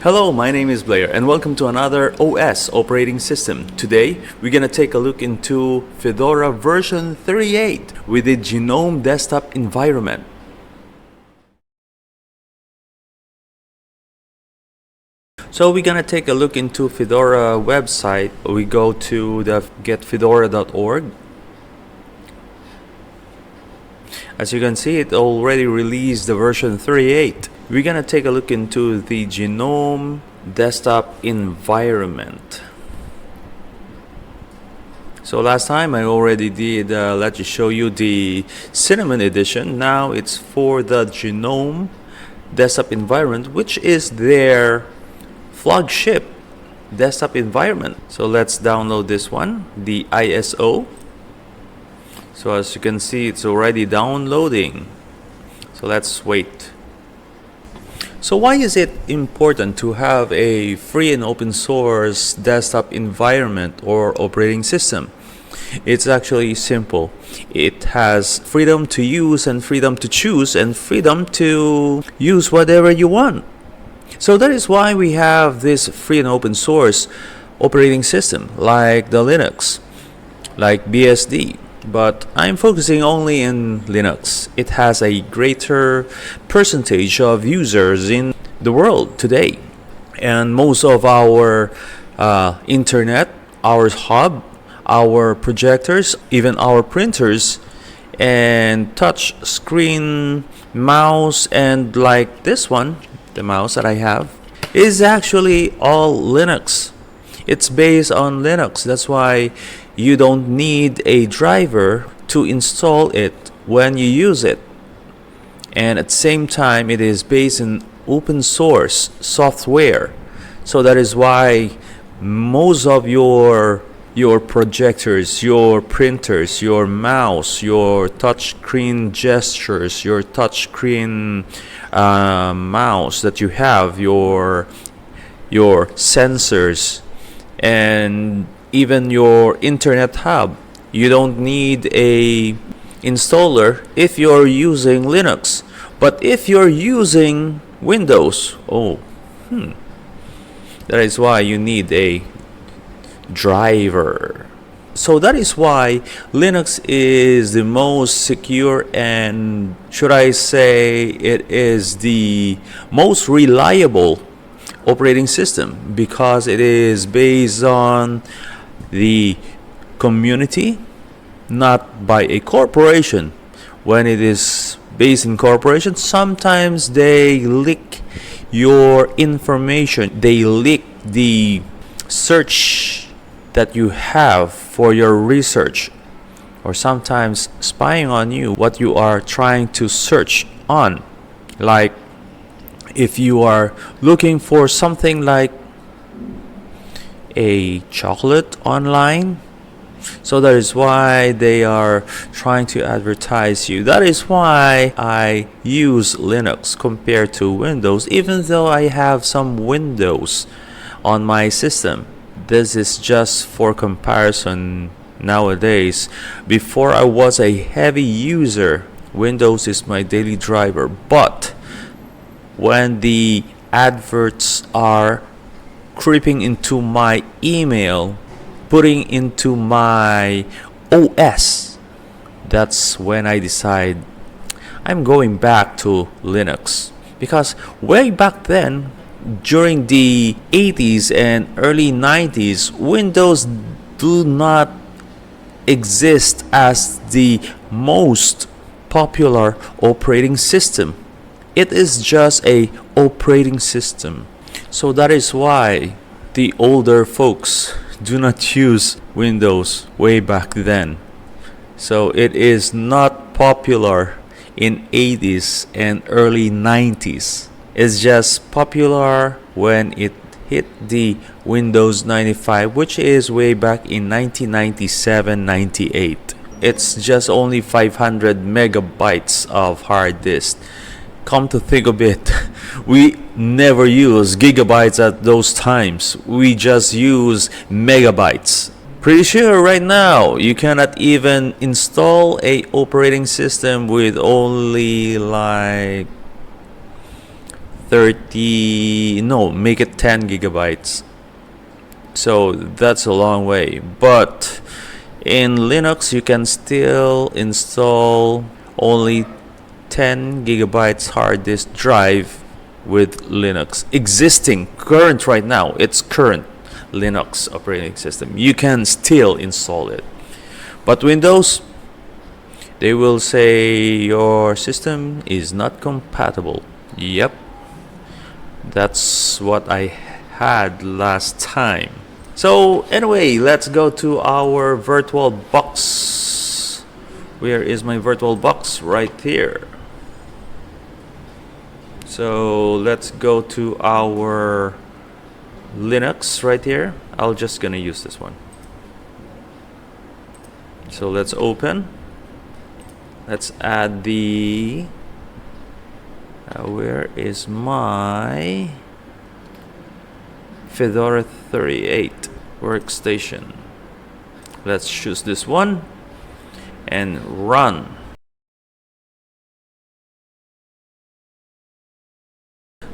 Hello, my name is Blair and welcome to another OS operating system. Today, we're gonna take a look into Fedora version 38 with the Gnome desktop environment. So we're gonna take a look into Fedora website. We go to the getfedora.org. As you can see, it already released the version 38. We're gonna take a look into the Gnome desktop environment. So last time I already did let you show you the Cinnamon edition. Now it's for the Gnome desktop environment, which is their flagship desktop environment. So let's download this one, the ISO. So as you can see, it's already downloading. So let's wait. So why is it important to have a free and open source desktop environment or operating system? It's actually simple. It has freedom to use and freedom to choose and freedom to use whatever you want. So that is why we have this free and open source operating system like the Linux, like BSD. But I'm focusing only in Linux. It has a greater percentage of users in the world today. And most of our internet, our hub, our projectors, even our printers, and touch screen mouse, and like this one, the mouse that I have, is actually all Linux. It's based on Linux. That's why you don't need a driver to install it when you use it. And at the same time, it is based in open source software. So that is why most of your projectors, your printers, your mouse, your touchscreen gestures, your touchscreen mouse that you have, your sensors, and even your internet hub, you don't need a installer if you're using Linux. But if you're using Windows, that is why you need a driver. So that is why Linux is the most secure, and should I say it is the most reliable operating system, because it is based on the community, not by a corporation. When it is based in corporation, sometimes they leak your information. They leak the search that you have for your research, or sometimes spying on you what you are trying to search on. Like if you are looking for something like a chocolate online, so that is why they are trying to advertise you. That is why I use Linux compared to Windows, even though I have some Windows on my system. This is just for comparison nowadays. Before, I was a heavy user. Windows is my daily driver. But when the adverts are creeping into my email, putting into my OS, that's when I decide I'm going back to Linux. Because way back then, during the 80s and early 90s, Windows do not exist as the most popular operating system. It is just a operating system. So that is why the older folks do not use Windows way back then. So it is not popular in 80s and early 90s. It's just popular when it hit the Windows 95, which is way back in 1997-98. It's just only 500 megabytes of hard disk. Come to think of it, we never use gigabytes at those times. We just use megabytes. Pretty sure right now you cannot even install a operating system with only like 30, no, make it 10 gigabytes. So that's a long way. But in Linux, you can still install only 10 gigabytes hard disk drive with Linux. Existing, current right now, it's current Linux operating system. You can still install it. But Windows, they will say your system is not compatible. Yep. That's what I had last time. So anyway, let's go to our virtual box. Where is my virtual box? Right here. So let's go to our Linux right here. I'll just gonna use this one. So let's open. Let's add the where is my Fedora 38 workstation? Let's choose this one and run.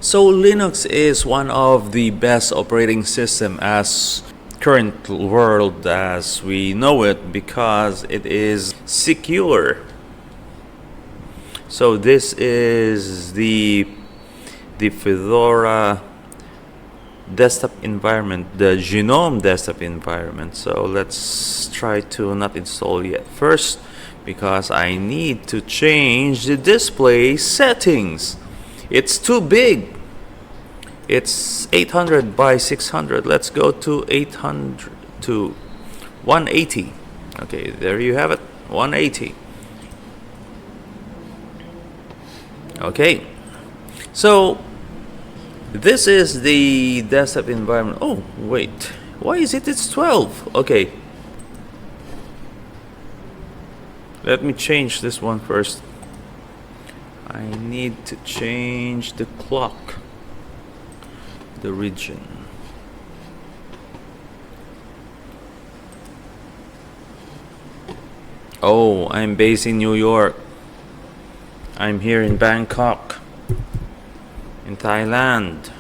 So Linux is one of the best operating system as current world as we know it, because it is secure. So this is the Fedora desktop environment, the Gnome desktop environment. So let's try to not install yet first, because I need to change the display settings. It's too big. It's 800 by 600. Let's go to 800 to 180. Okay, there you have it, 180. Okay, so this is the desktop environment. Oh wait, why is it? It's 12. Okay, let me change this one first. I need to change the clock, the region. Oh, I'm based in New York. I'm here in Bangkok, in Thailand.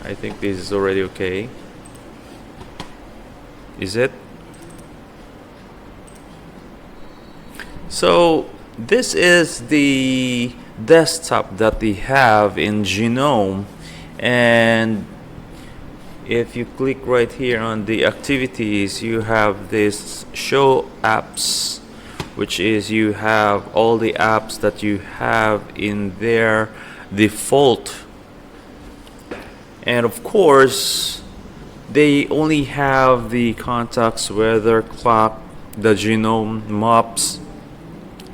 I think this is already okay. Is it? So this is the desktop that they have in Gnome, and if you click right here on the activities, you have this show apps, which is you have all the apps that you have in their default. And of course, they only have the contacts, weather, clock, the Gnome maps,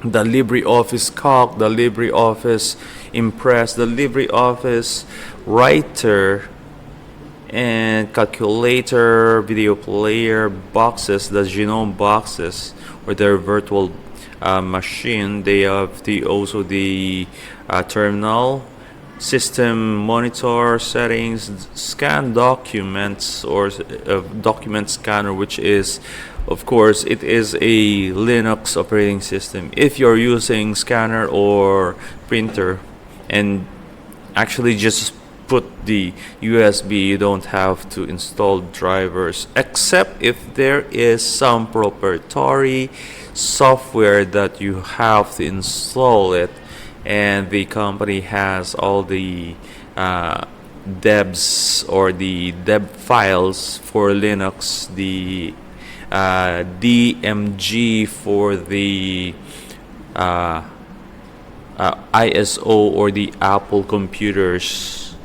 the LibreOffice Calc, the LibreOffice Impress, the LibreOffice Writer, and calculator, video player, boxes, the Gnome boxes, or their virtual machine. They have also the terminal, system monitor settings, scan documents, or document scanner, which is, of course, it is a Linux operating system. If you're using scanner or printer and actually just put the USB, you don't have to install drivers, except if there is some proprietary software that you have to install it, and the company has all the debs or the deb files for Linux, the DMG for the ISO or the Apple computers,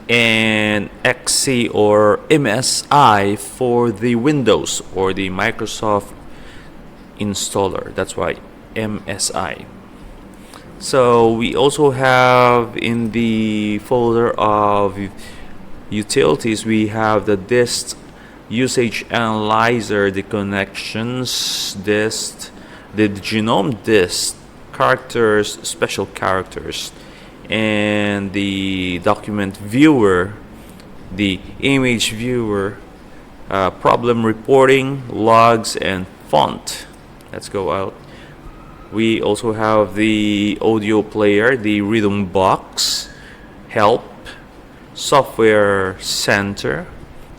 and XC or MSI for the Windows or the Microsoft installer. That's why MSI. So we also have in the folder of utilities, we have the dist usage analyzer, the connections dist, the Gnome dist, characters, special characters, and the document viewer, the image viewer, problem reporting, logs, and font. Let's go out. We also have the audio player, the rhythm box, help, software center,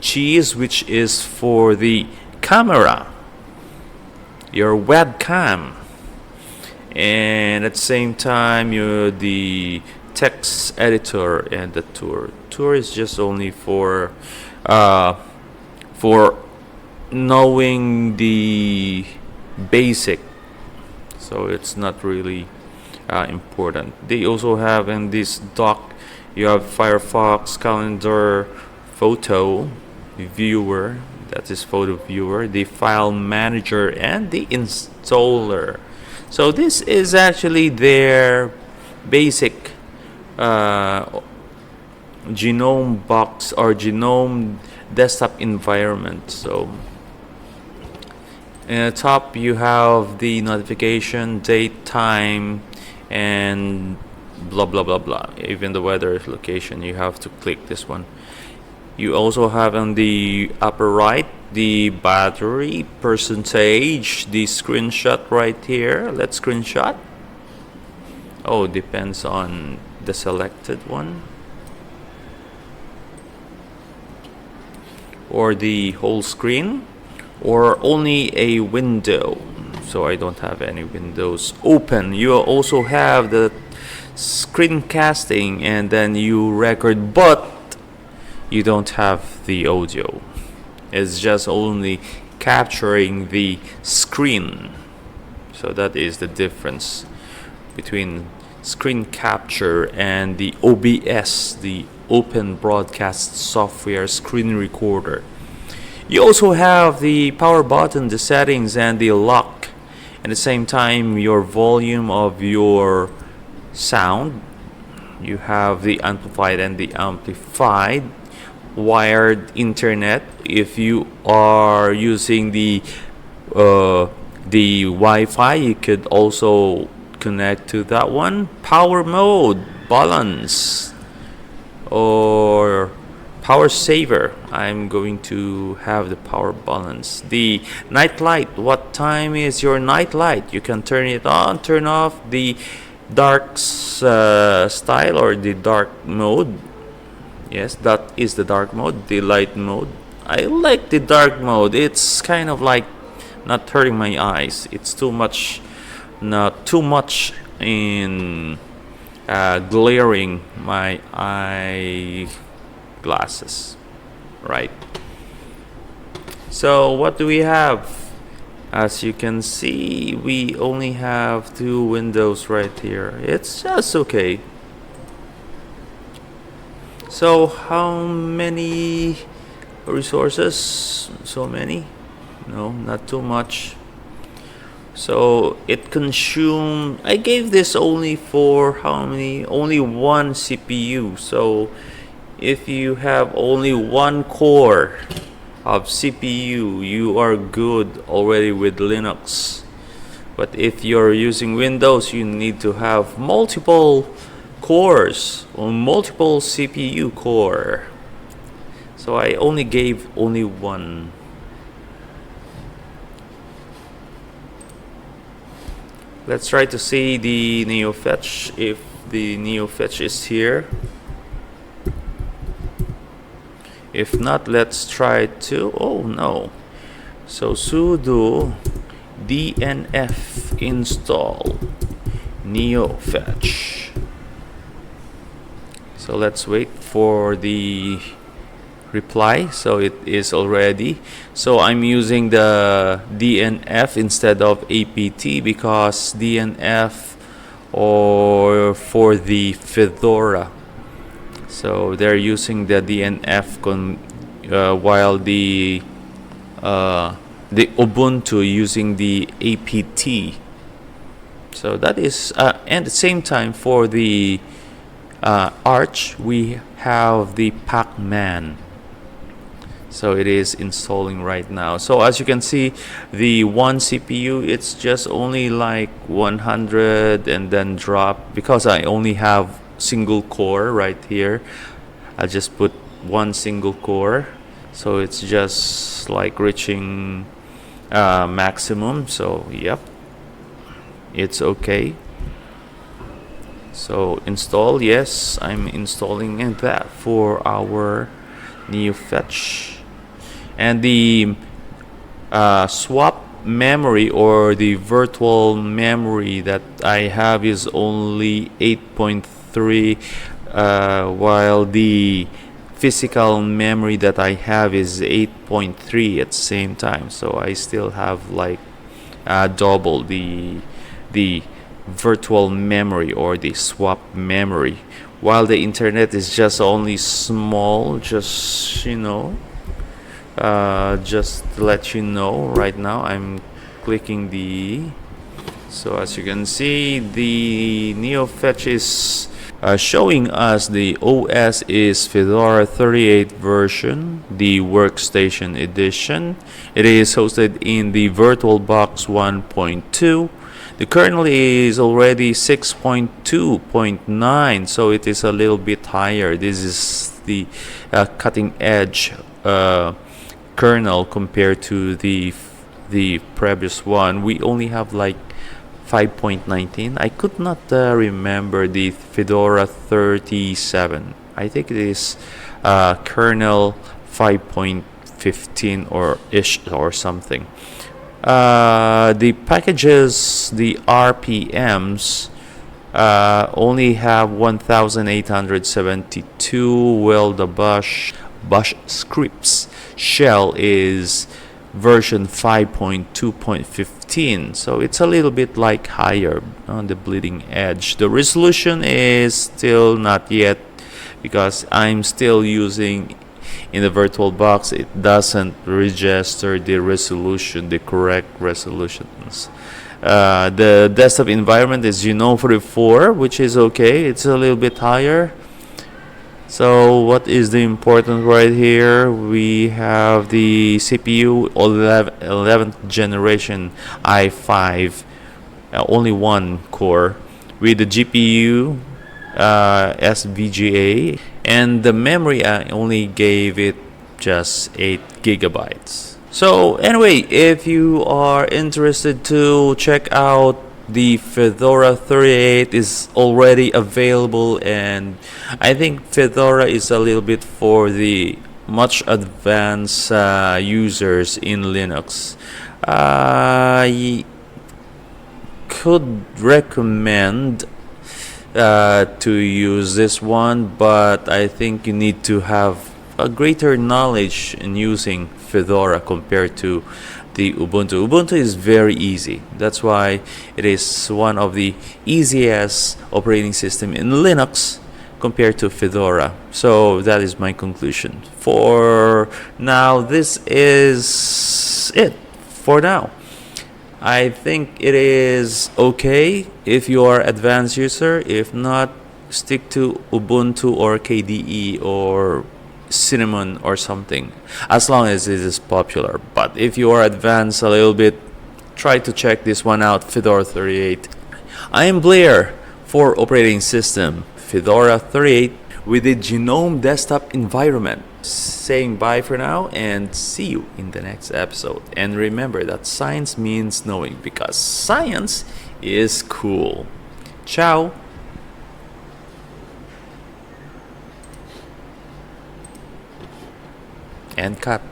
cheese, which is for the camera, your webcam, and at the same time the text editor and the tour is just only for knowing the basic, so it's not really important. They also have in this dock, you have Firefox, calendar, photo viewer, that is photo viewer, the file manager, and the installer. So this is actually their basic Gnome box or Gnome desktop environment. So in the top you have the notification, date, time, and blah blah blah blah. Even the weather location, you have to click this one. You also have on the upper right the battery percentage, the screenshot right here. Let's screenshot. Oh, depends on the selected one or the whole screen or only a window. So I don't have any windows open. You also have the screencasting and then you record, but you don't have the audio. It's just only capturing the screen. So that is the difference between screen capture and the OBS, the Open Broadcast Software Screen Recorder. You also have the power button, the settings, and the lock. At the same time, your volume of your sound. You have the amplified and the amplified, wired internet. If you are using the Wi-Fi, you could also connect to that one. Power mode, balance, or power saver. I'm going to have the power balance. The night light, what time is your night light? You can turn it on, turn off. The dark style or the dark mode. Yes, that is the dark mode. The light mode, I like the dark mode. It's kind of like not hurting my eyes. It's too much, not too much in glaring my eye glasses, right? So what do we have? As you can see, we only have 2 windows right here. It's just okay. So how many resources? So many? No, not too much. So it consumed, I gave this only for how many? Only 1 CPU. So if you have only 1 core of CPU, you are good already with Linux. But if you're using Windows, you need to have multiple cores or multiple CPU core. So I only gave only 1. Let's try to see the NeoFetch, if the NeoFetch is here. If not, let's try to, oh no. So sudo dnf install NeoFetch. So let's wait for the reply. So it is already. So I'm using the DNF instead of apt because DNF or for the Fedora. So they're using the DNF while the Ubuntu using the apt. So that is and at the same time for the Arch we have the Pacman. So it is installing right now. So as you can see, the 1 CPU, it's just only like 100 and then drop because I only have single core right here. I just put 1 single core, so it's just like reaching maximum. So yep. it's okay. So install, yes, I'm installing that for our new fetch. And the swap memory or the virtual memory that I have is only 8.3, while the physical memory that I have is 8.3 at the same time. So I still have like double the virtual memory or the swap memory, while the internet is just only small. Just just to let you know, right now I'm clicking so as you can see, the NeoFetch is showing us the OS is Fedora 38 version, the workstation edition. It is hosted in the VirtualBox 1.2. The kernel is already 6.2.9, so it is a little bit higher. This is the cutting edge kernel compared to the previous one. We only have like 5.19. I could not remember the Fedora 37. I think it is kernel 5.15 or ish or something. The packages, the RPMs, only have 1872, while the bash scripts shell is version 5.2.15, so it's a little bit like higher on the bleeding edge. The resolution is still not yet, because I'm still using in the VirtualBox. It doesn't register the resolution, the correct resolutions. The desktop environment is Gnome 44, which is okay. It's a little bit higher. So what is the important right here? We have the CPU 11th generation i5, only one core, with the GPU SVGA, and the memory I only gave it just 8 gigabytes. So anyway, if you are interested to check out the Fedora 38, is already available, and I think Fedora is a little bit for the much advanced users in Linux. I could recommend to use this one, but I think you need to have a greater knowledge in using Fedora compared to the Ubuntu. Ubuntu is very easy. That's why it is one of the easiest operating system in Linux compared to Fedora. So that is my conclusion. For now, this is it for now. I think it is okay if you are advanced user. If not, stick to Ubuntu or KDE or Cinnamon or something, as long as it is popular. But if you are advanced a little bit, try to check this one out, Fedora 38. I am Blair for operating system Fedora 38 with the Gnome desktop environment. Saying bye for now, and see you in the next episode. And remember that science means knowing, because science is cool. Ciao. And cut.